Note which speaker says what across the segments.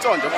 Speaker 1: chonjo.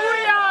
Speaker 2: Kuria!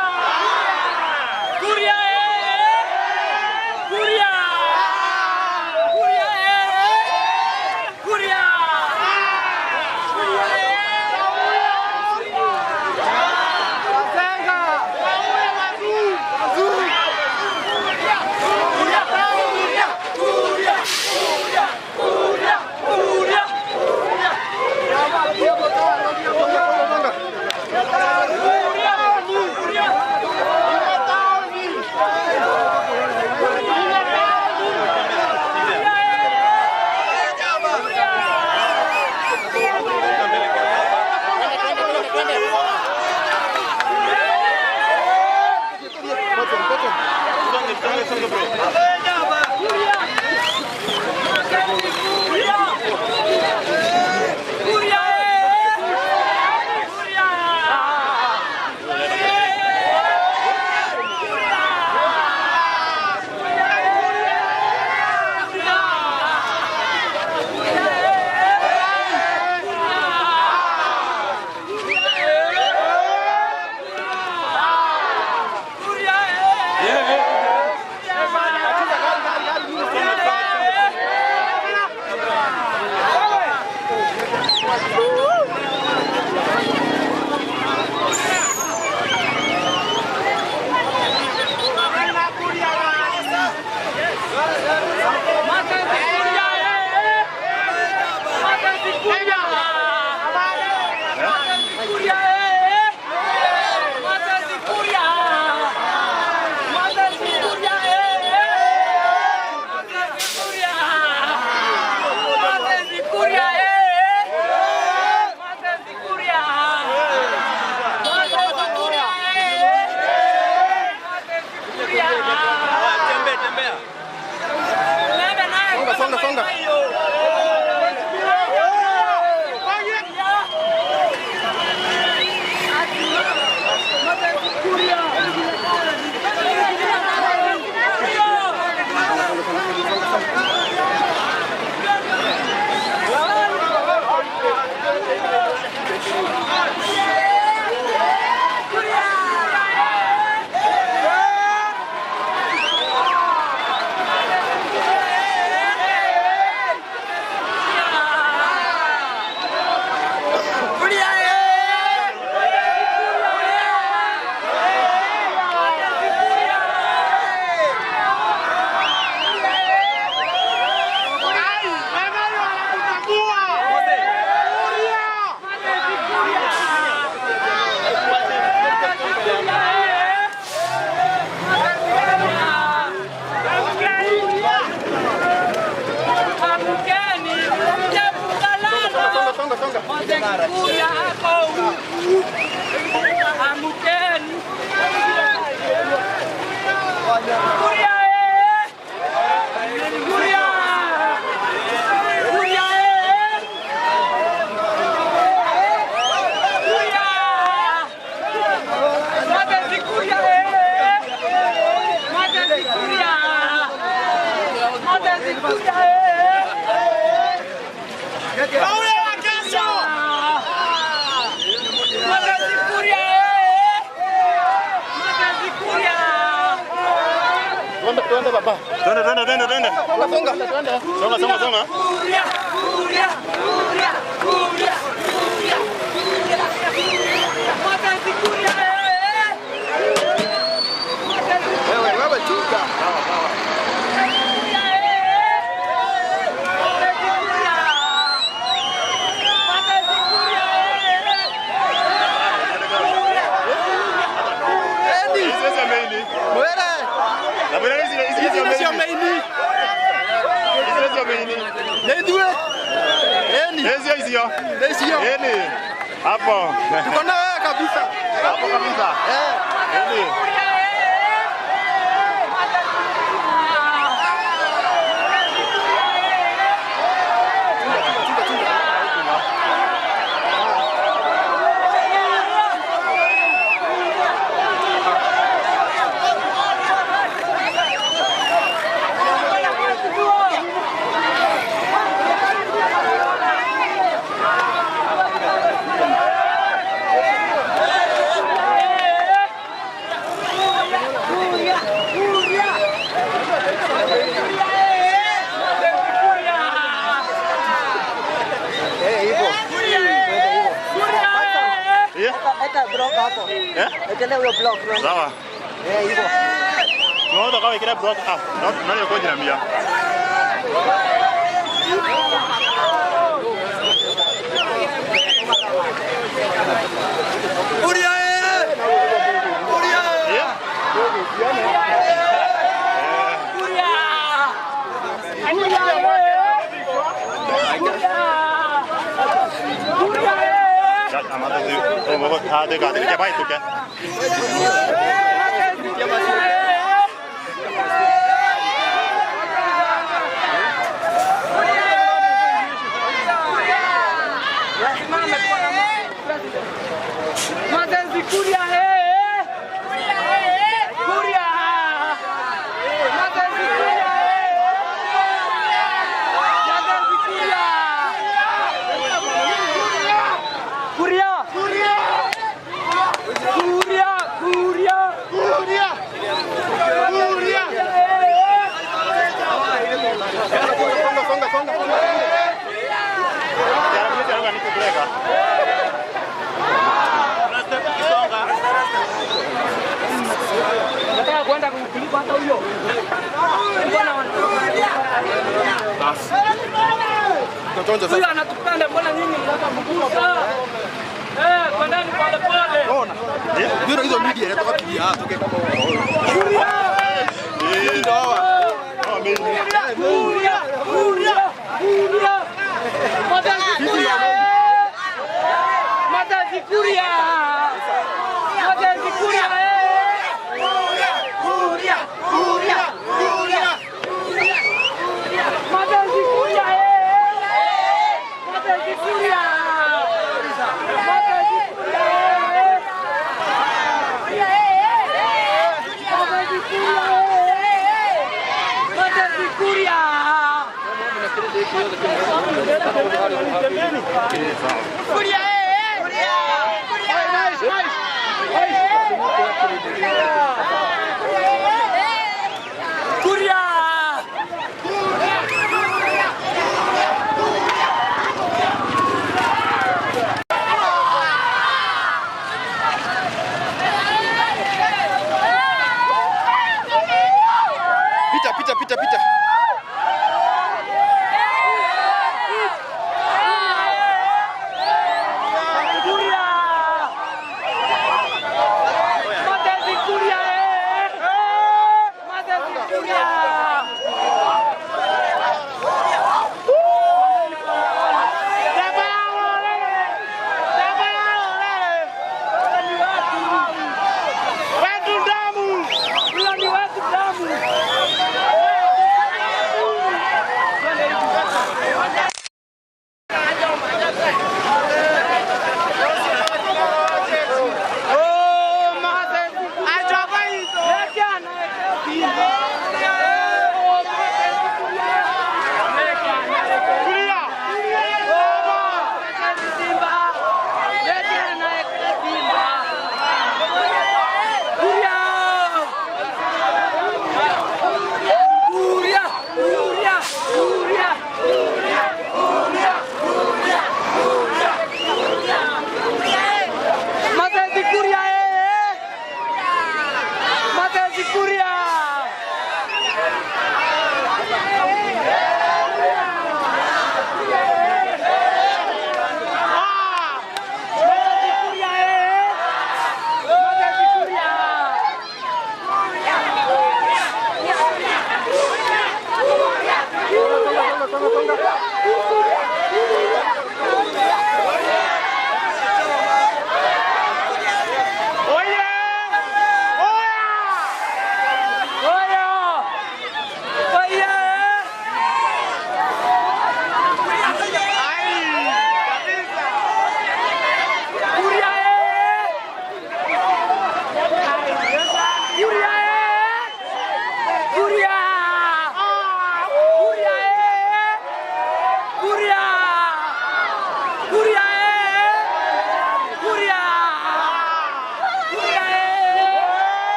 Speaker 1: Tuende baba. Tuende. Songa. Wewe chuka. Hapo. Tuko na wewe kabisa. Hapo kabisa.
Speaker 2: Ekele huyo block.
Speaker 1: Sawa.
Speaker 2: Hivyo.
Speaker 1: Tunaona kama ikile block nani yuko jinamia. Uria! Ada gak ada baik tuh kan?
Speaker 3: Huyu anatupenda, mbona nyinyi mnataka mgusa? Kwa ndani pale pale.
Speaker 1: Ona. Ndio hizo media inatoka pia toke kama
Speaker 3: Kuria.
Speaker 1: Pita.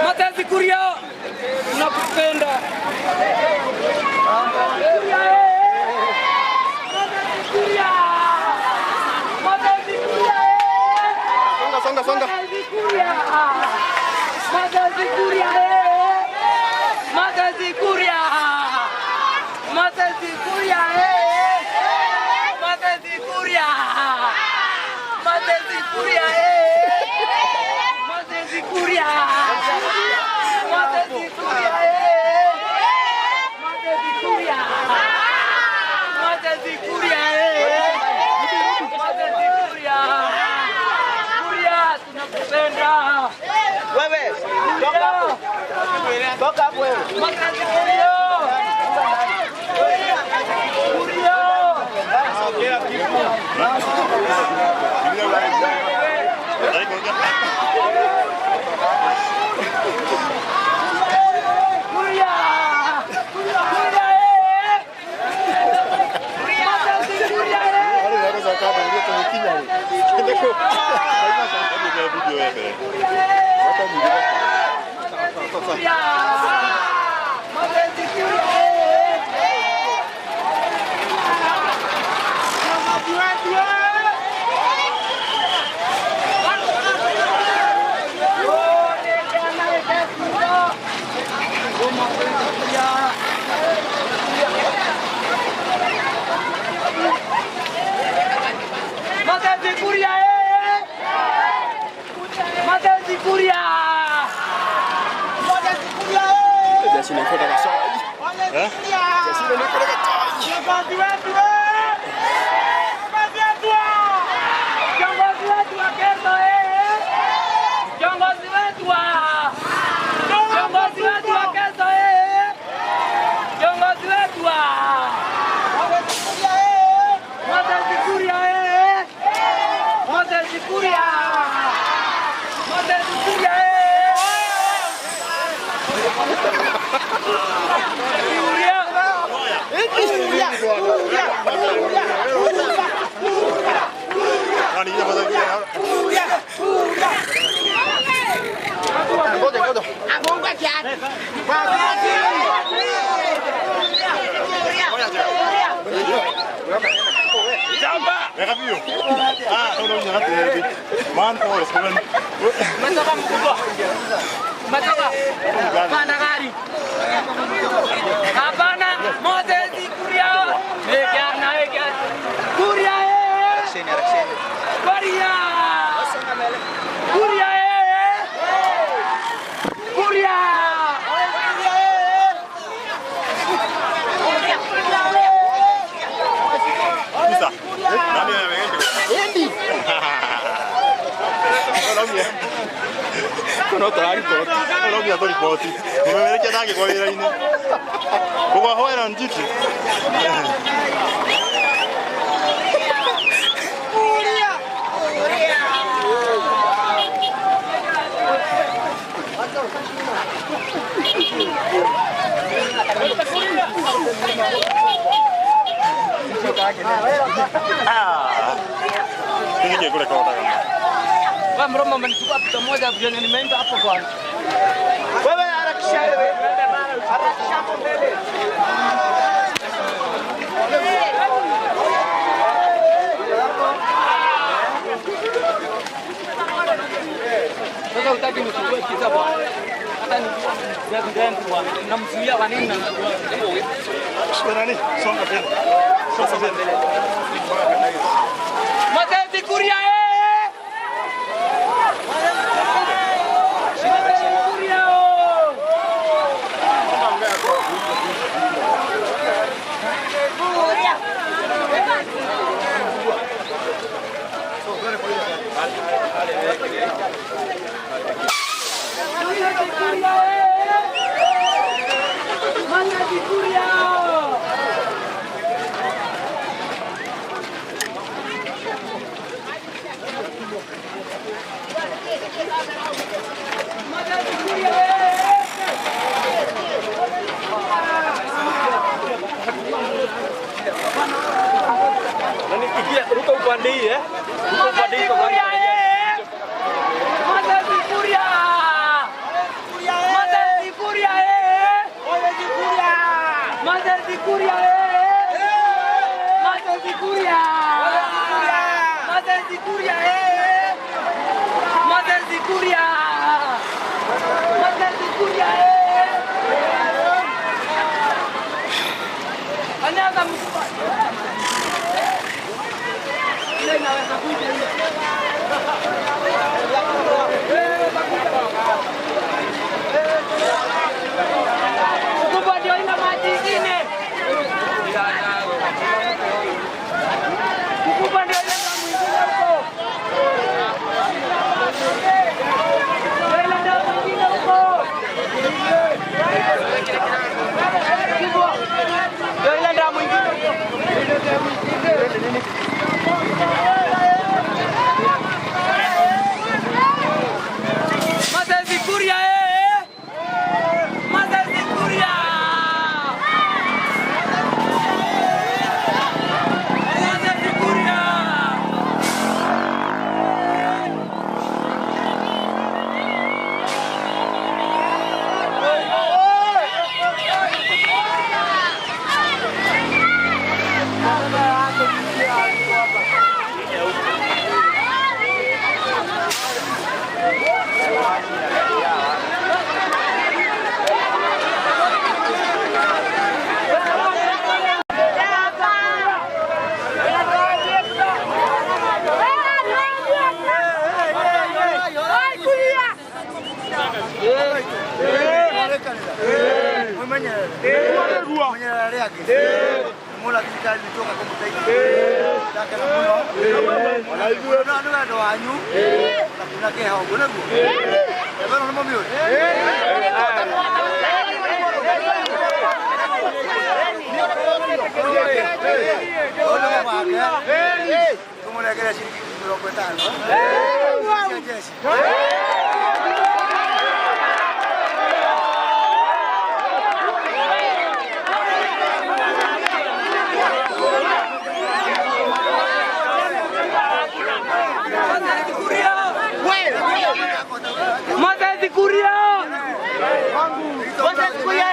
Speaker 3: Matezi Kuria, nakupenda.
Speaker 1: Songa.
Speaker 2: Toka hapo wewe.
Speaker 1: No tũrariboti. No nginya tũriboti. Nĩmemerekia ndangĩgwa wĩra-inĩ. Kũgwa hoera njiti. Tinggi kule kota kama.
Speaker 3: Wewe mroma umenichukua picha moja vile nimeenda hapo bwana.
Speaker 2: Wewe harakisha wewe. Harakisha hapo mbele.
Speaker 3: Sasa utaki nichukue picha bwana. Hata ni ndio bwana. Namzuia kwa nini na
Speaker 1: Nani? Songa mbele. Songa mbele.
Speaker 3: Matezi Kuria
Speaker 1: Nani kikia ruka upande hii Ruka upande hii kwa gari.
Speaker 3: Matezi Kuria. Matezi Kuria Matezi Kuria. Matezi Kuria Matezi Kuria. Matezi Kuria Matezi Kuria. Matezi Kuria Anyaga mkubwa. Ile inaweza kuja ile. Kubwa ndio ina maji ingine. Kubwa ndio ina damu ingine huko. Ile damu ingine huko. Kubwa. Ndio ile damu ingine huko. Matezi Kuria Matezi Kuria. Matezi Kuria.
Speaker 2: Mola kita litoka kwa mtaifa. Taka na muno. Wanaijua na ndo wanyu. Kuna ke hao kuna go. Bado na mami yote. Hola mama. Como le quieres decir que lo cuentan, ¿no?
Speaker 3: Matezi Kuria. Matezi Kuria.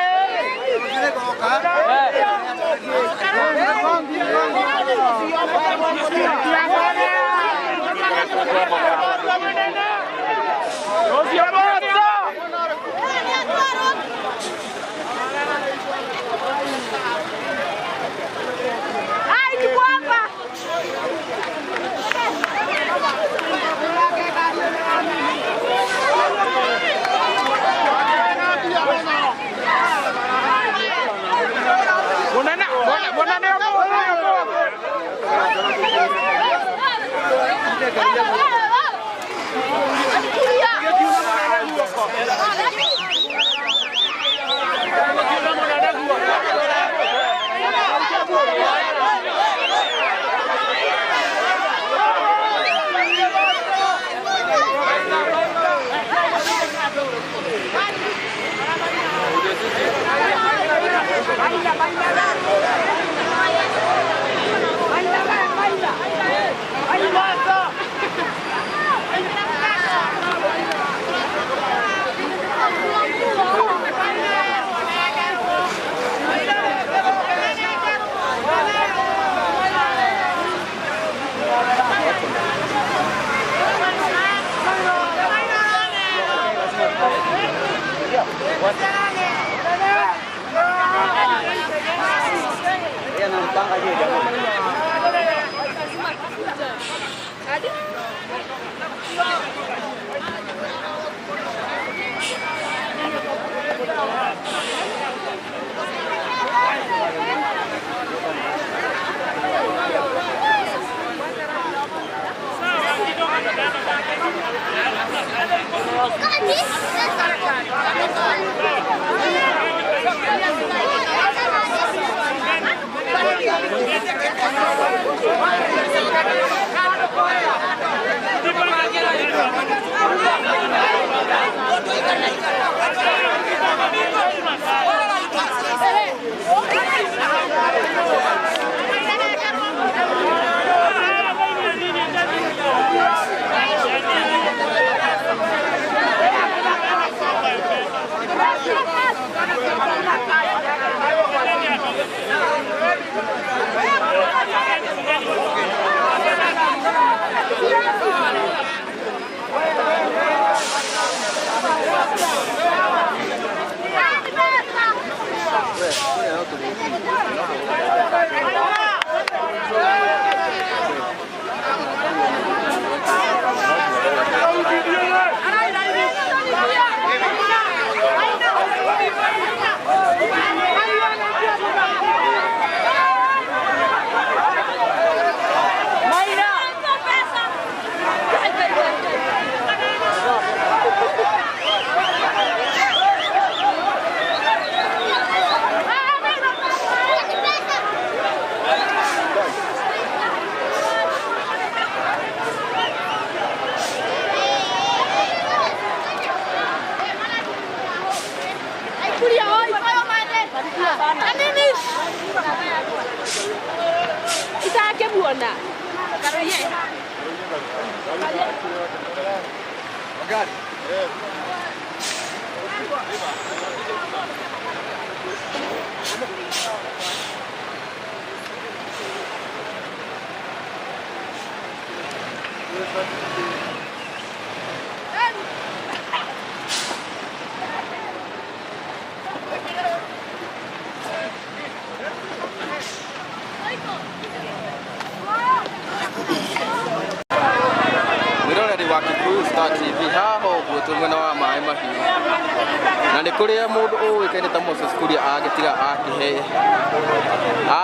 Speaker 4: na nä kå rä a må ndå å ä kaine ta Moses Kuria agätiga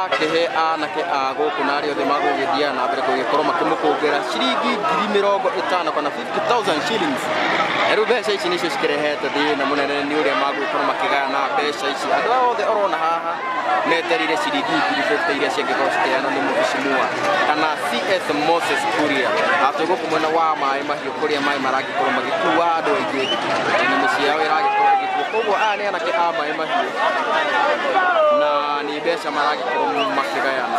Speaker 4: akähe anake a gå kå na arä othe magå gä thiaga na mbere kå gä korwo makä må kå ngä ra ciringi 50,000 kana 50,000 shillings. Rä u mbeca ici nä cio cikärehete thä na må nene nä å rä a magå korwo makä gayana mbeca ici. Andå othe orona haha meterire ciringi 50 iria ciangä korwo cikäheanwo nä Mheshimiwa kana CS Moses Kuria atå gå kå mwena wa maä mahiå kå rä a maä maragä korwo magä kua andå aingä na mä ciao ä ragä korwo ä gä koguo aya nä anake a maä mahiå na nä mbeca maragä korwo makä gayana.